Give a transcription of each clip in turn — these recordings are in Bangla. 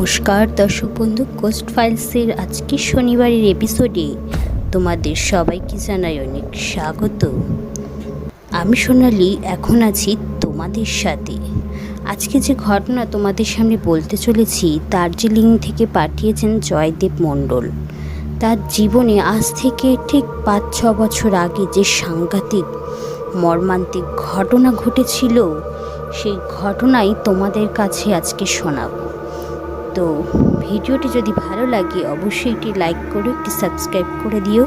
নমস্কার দর্শক বন্ধু, কোস্ট ফাইলসের আজকে শনিবারের এপিসোডে তোমাদের সবাইকে জানাই অনেক স্বাগত। আমি সোনালি এখন আছি তোমাদের সাথে। আজকে যে ঘটনা তোমাদের সামনে বলতে চলেছি দার্জিলিং থেকে পাঠিয়েছেন জয়দেব মণ্ডল। তার জীবনে আজ থেকে ঠিক 5-6 বছর আগে যে সাংঘাতিক মর্মান্তিক ঘটনা ঘটেছিল, সেই ঘটনাই তোমাদের কাছে আজকে শোনাব। তো ভিডিওটি যদি ভালো লাগে অবশ্যই একটি লাইক করে একটি সাবস্ক্রাইব করে দিও।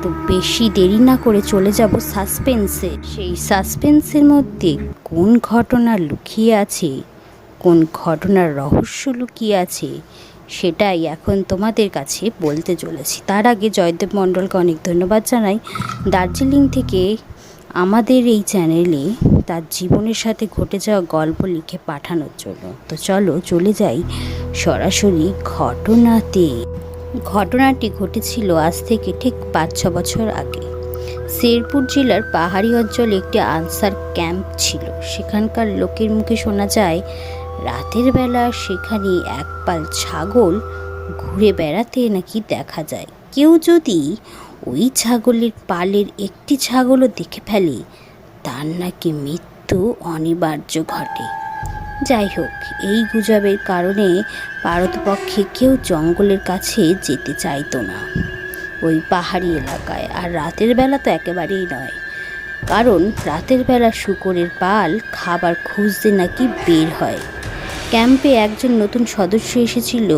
তো বেশি দেরি না করে চলে যাব সাসপেন্সে। সেই সাসপেন্সের মধ্যে কোন ঘটনা লুকিয়ে আছে, কোন ঘটনার রহস্য লুকিয়ে আছে, সেটাই এখন তোমাদের কাছে বলতে চলেছি। তার আগে জয়দেব মণ্ডলকে অনেক ধন্যবাদ জানাই দার্জিলিং থেকে আমাদের এই চ্যানেলে তার জীবনের সাথে ঘটে যাওয়া গল্প লিখে পাঠানোর জন্য। তো চলো চলে যাই সরাসরি ঘটনাতে। ঘটনাটি ঘটেছিল আজ থেকে ঠিক 5-6 বছর আগে। শেরপুর জেলার পাহাড়ি অঞ্চলে একটি আনসার ক্যাম্প ছিল। সেখানকার লোকের মুখে শোনা যায় রাতের বেলা সেখানে একপাল ছাগল ঘুরে বেড়াতে নাকি দেখা যায়। কেউ যদি ওই ছাগলের পালের একটি ছাগলও দেখে ফেলে তার নাকি মৃত্যু অনিবার্য ঘটে। যাই হোক, এই গুজবের কারণে পারতপক্ষে কেউ জঙ্গলের কাছে যেতে চাইতো না ওই পাহাড়ি এলাকায়। আর রাতের বেলা তো একেবারেই নয়, কারণ রাতের বেলা শূকরের পাল খাবার খুঁজতে নাকি বের হয়। ক্যাম্পে একজন নতুন সদস্য এসেছিল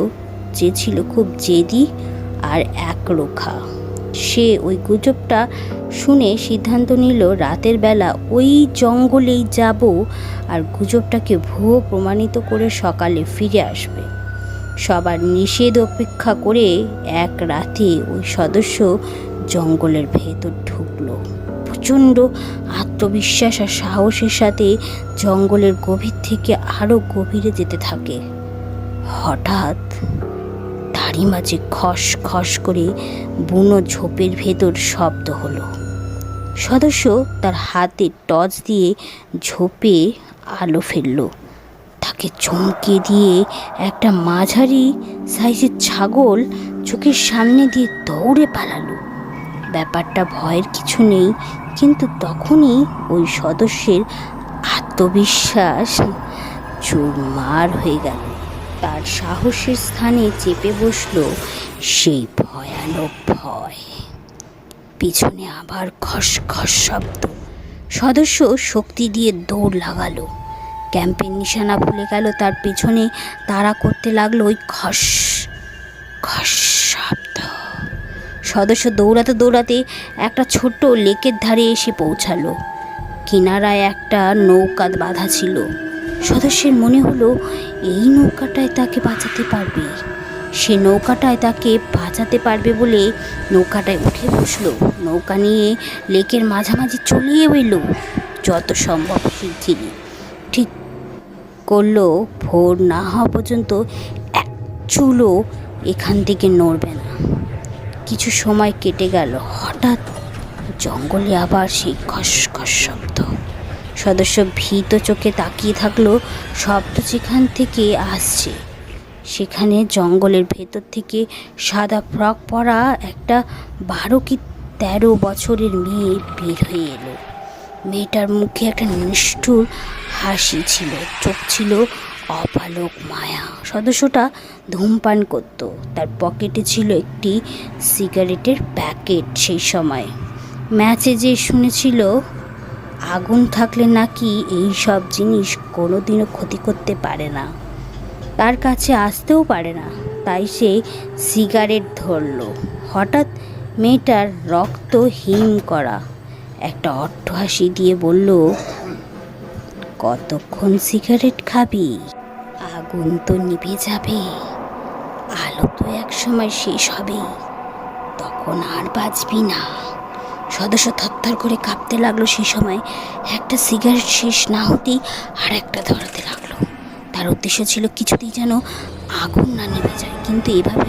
যে ছিল খুব জেদি আর একরোখা। সে ওই গুজবটা শুনে সিদ্ধান্ত নিল রাতের বেলা ওই জঙ্গলেই যাব আর গুজবটাকে ভুয়ো প্রমাণিত করে সকালে ফিরে আসবে। সবার নিষেধ উপেক্ষা করে এক রাতে ওই সদস্য জঙ্গলের ভেতর ঢুকলো। প্রচণ্ড আত্মবিশ্বাস আর সাহসের সাথে জঙ্গলের গভীর থেকে আরও গভীরে যেতে থাকে। হঠাৎ তারই মাঝে খস খস করে বুনো ঝোপের ভেতর শব্দ হলো। সদস্য তার হাতে টর্চ দিয়ে ঝোপে আলো ফেলল। তাকে চমকে দিয়ে একটা মাঝারি সাইজের ছাগল চোখের সামনে দিয়ে দৌড়ে পালালো। ব্যাপারটা ভয়ের কিছু নেই, কিন্তু তখনই ওই সদস্যের আত্মবিশ্বাস চুরমার হয়ে গেল। তার সাহসের স্থানে চেপে বসল সেই ভয়ানক ভয়। পিছনে আবার খস খস শব্দ। সদস্য শক্তি দিয়ে দৌড় লাগালো। ক্যাম্পের নিশানা ভুলে গেল। তার পেছনে তাড়া করতে লাগলো ওই খস খস শব্দ। সদস্য দৌড়াতে দৌড়াতে একটা ছোট্ট লেকের ধারে এসে পৌঁছালো। কিনারায় একটা নৌকা বাঁধা ছিল। সদস্যের মনে হলো এই নৌকাটায় তাকে বাঁচাতে পারবে। সে নৌকাটায় তাকে বাঁচাতে পারবে বলে নৌকাটায় উঠে বসলো। নৌকা নিয়ে লেকের মাঝামাঝি চলে এলো যত সম্ভব শিগগিরই। ঠিক করলো ভোর না হওয়া পর্যন্ত এক চুলও এখান থেকে নড়বে না। কিছু সময় কেটে গেল। হঠাৎ জঙ্গলে আবার সেই খস খস শব্দ। সদস্য ভীত চোখে তাকিয়ে থাকলো। শব্দ যেখান থেকে আসছে সেখানে জঙ্গলের ভেতর থেকে সাদা ফ্রক পরা একটা 12 কি 13 বছরের মেয়ে বের হয়ে এলো। মেয়েটার মুখে একটা নিষ্ঠুর হাসি ছিল, চোখ ছিল অপালক মায়া। সদস্যটা ধূমপান করত। তার পকেটে ছিল একটি সিগারেটের প্যাকেট। সেই সময় ম্যাচে যে শুনেছিল আগুন থাকলে নাকি এই সব জিনিস কোনোদিনও ক্ষতি করতে পারে না, তার কাছে আসতেও পারে না, তাই সে সিগারেট ধরল। হঠাৎ মেয়েটার রক্ত হিম করা একটা অট্টহাসি দিয়ে বলল, কতক্ষণ সিগারেট খাবি? আগুন তো নিভে যাবে, আলো তো একসময় শেষ হবে, তখন আর বাঁচবি না। সদস্য থরথর করে কাঁপতে লাগলো। সেই সময় একটা সিগারেট শেষ না হতেই আর একটা ধরাতে লাগলো। তার উদ্দেশ্য ছিল কিছুতেই যেন আগুন না নেমে যায়। কিন্তু এভাবে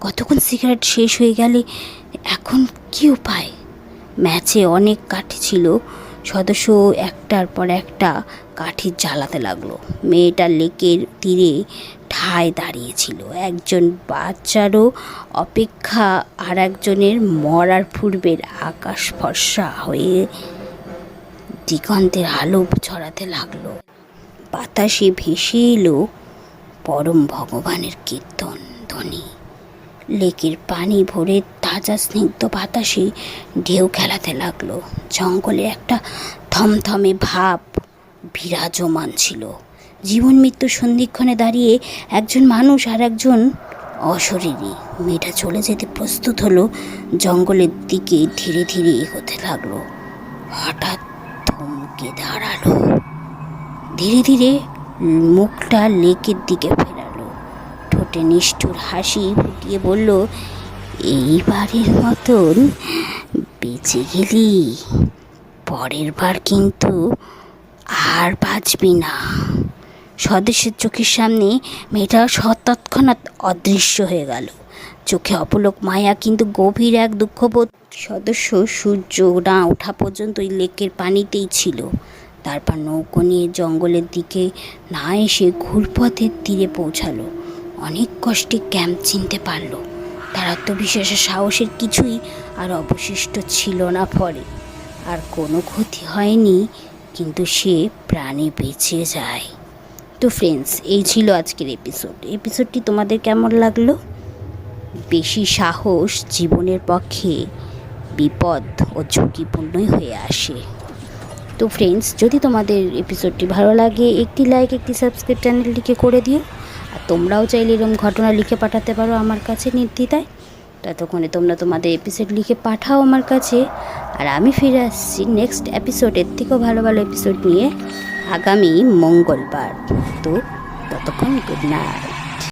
কতক্ষণ সিগারেট শেষ হয়ে গেলে এখন কি উপায়? ম্যাচে অনেক কাঠি ছিল। সদস্য একটার পর একটা কাঠি জ্বালাতে লাগলো। মেয়েটা লেকের তীরে ঠায় দাঁড়িয়েছিল। একজন বাচ্চারও অপেক্ষা আর একজনের মরার পূর্বের আকাশ ফর্সা হয়ে দিগন্তের আলো ছড়াতে লাগলো। বাতাসে ভেসে এলো পরম ভগবানের কীর্তন ধ্বনি। লেকের পানি ভরে তাজা স্নিগ্ধ বাতাসে ঢেউ খেলাতে লাগলো। জঙ্গলে একটা থমথমে ভাব বিরাজমান ছিল। জীবন মৃত্যুর সন্ধিক্ষণে দাঁড়িয়ে একজন মানুষ আর একজন অশরীরী। মেয়েটা চলে যেতে প্রস্তুত হলো, জঙ্গলের দিকে ধীরে ধীরে এগোতে লাগলো। হঠাৎ থমকে দাঁড়ালো, ধীরে ধীরে মুখটা লেকের দিকে ফেরালো, ঠোঁটে নিষ্ঠুর হাসি ফুটিয়ে বলল, এইবারের মতন বেঁচে গেলি, পরের বার কিন্তু আর বাঁচবি না। সদস্যের চোখের সামনে মেয়েটা তৎক্ষণাৎ অদৃশ্য হয়ে গেল। চোখে অপলক মায়া, কিন্তু গভীর এক দুঃখবোধ। সদস্য সূর্য না ওঠা পর্যন্ত ওই লেকের পানিতেই ছিল। তারপর নৌকো নিয়ে জঙ্গলের দিকে না এসে ঘুরপথের তীরে পৌঁছালো। অনেক কষ্টে ক্যাম্প চিনতে পারলো। তার আত্মবিশ্বাসের সাহসের কিছুই আর অবশিষ্ট ছিল না। পরে আর কোনো ক্ষতি হয়নি, কিন্তু সে প্রাণে বেঁচে যায়। তো ফ্রেন্ডস, এই ছিল আজকের এপিসোডটি তোমাদের কেমন লাগলো? বেশি সাহস জীবনের পক্ষে বিপদ ও ঝুঁকিপূর্ণই হয়ে আসে। তো ফ্রেন্ডস, যদি তোমাদের এপিসোডটি ভালো লাগে, একটি লাইক, একটি সাবস্ক্রাইব চ্যানেলটিকে করে দিও। আর তোমরাও চাইলে এরকম ঘটনা লিখে পাঠাতে পারো আমার কাছে নির্দ্বিধায়। ততক্ষণে তোমরা তোমাদের এপিসোড লিখে পাঠাও আমার কাছে। আর আমি ফিরে আসছি নেক্সট এপিসোডের থেকেও ভালো ভালো এপিসোড নিয়ে আগামী মঙ্গলবার। তো ততক্ষণ গুড নাইট।